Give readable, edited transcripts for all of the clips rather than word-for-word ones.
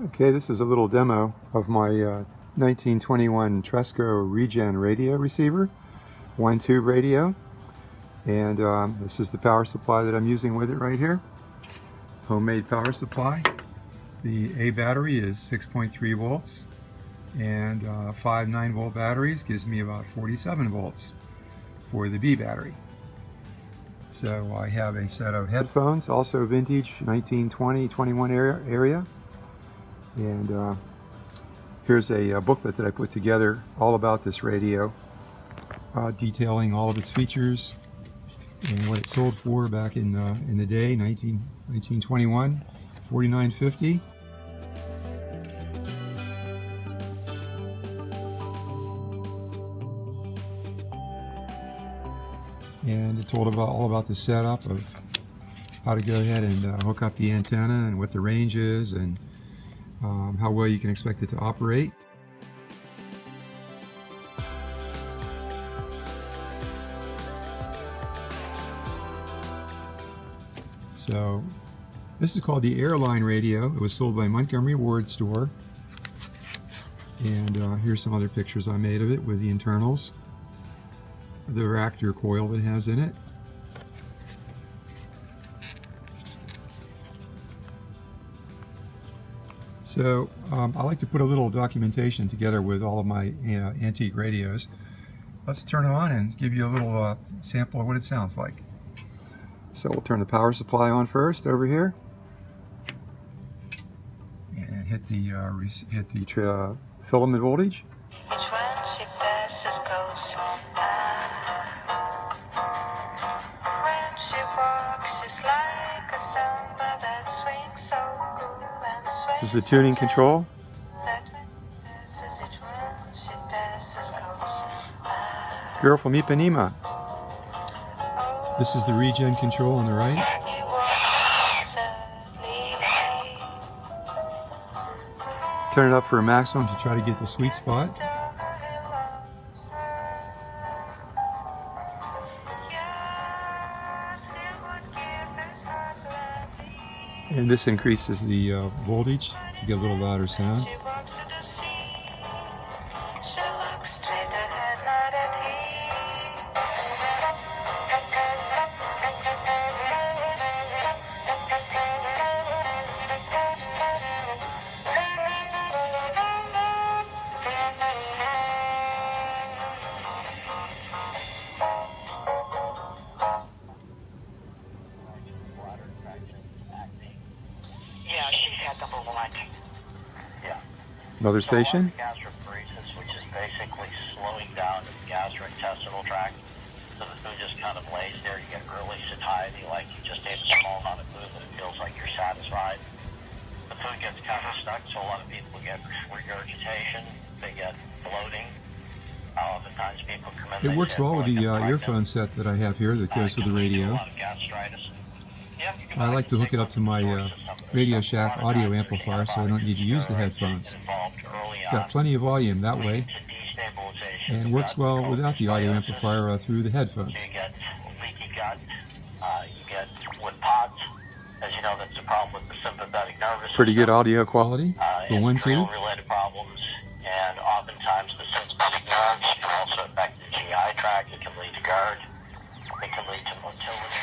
Okay, this is a little demo of my 1921 Tresco Regen radio receiver, 1-tube radio, and this is the power supply that I'm using with it right here. Homemade power supply. The A battery is 6.3 volts, and 5 9-volt batteries gives me about 47 volts for the B battery. So I have a set of headphones, also vintage 1920-21 area. And here's a booklet that I put together all about this radio, detailing all of its features and what it sold for back in the day, 1921, $49.50. And it told all about the setup of how to go ahead and hook up the antenna and what the range is and how well you can expect it to operate. So this is called the Airline radio. It was sold by Montgomery Ward store. And here's some other pictures I made of it with the internals. The varactor coil that it has in it. So I like to put a little documentation together with all of my antique radios. Let's turn it on and give you a little sample of what it sounds like. So we'll turn the power supply on first over here, and hit the filament voltage. This is the tuning control. Girl from Ipanema. This is the Regen control on the right. Turn it up for a maximum to try to get the sweet spot. And this increases the voltage to get a little louder sound. Another station. Gastroparesis, which is basically slowing down the gastrointestinal tract, so the food just kind of lays there. You get early satiety, like you just ate a small amount of food, but it feels like you're satisfied. The food gets kind of stuck, so a lot of people get regurgitation. They get bloating. Oftentimes people come in. It works well with the earphone set that I have here that goes with the radio. I like to hook it up to my Radio Shack audio amplifier so I don't need to use the headphones. Got plenty of volume that way, and works well without the audio amplifier through the headphones. You get leaky gut, you get wood pods. As you know, that's a problem with the sympathetic nervous system. Pretty good audio quality for 1-tube. Related problems, and oftentimes the sympathetic nerves can also affect the GI tract. It can lead to GERD. It can lead to motility.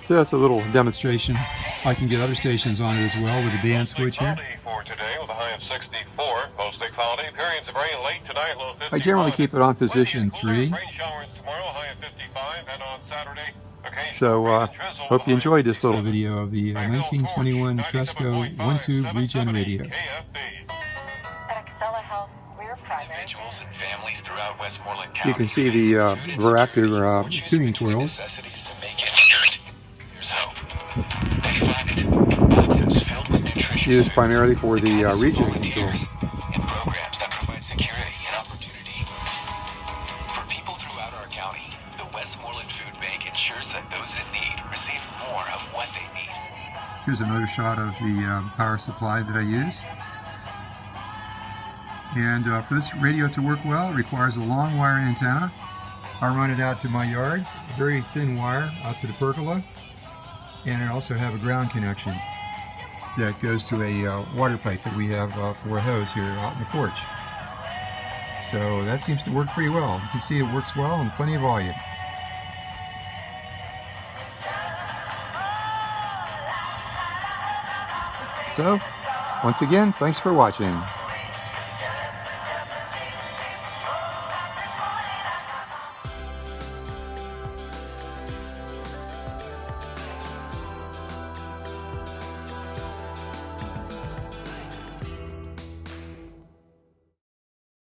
So that's a little demonstration. I can get other stations on it as well with the band switch here. For today with a high of 64, mostly cloudy. Periods of rain late tonight, low 55. I generally keep it on position 3. Rain showers tomorrow, high of 55, and on Saturday. So hope you enjoyed this little video of the 1921 Tresco 1-tube Regen radio. You can see the varactor tuning coils. Used primarily for the Regen control. And programs that provide security and opportunity. For people throughout our county, the Westmoreland Food Bank ensures that those in need receive more of what they need. Here's another shot of the power supply that I use. And for this radio to work well, it requires a long wire antenna. I run it out to my yard, a very thin wire out to the pergola, and I also have a ground connection that goes to a water pipe that we have for a hose here out in the porch. So that seems to work pretty well. You can see it works well and plenty of volume. So, once again, thanks for watching.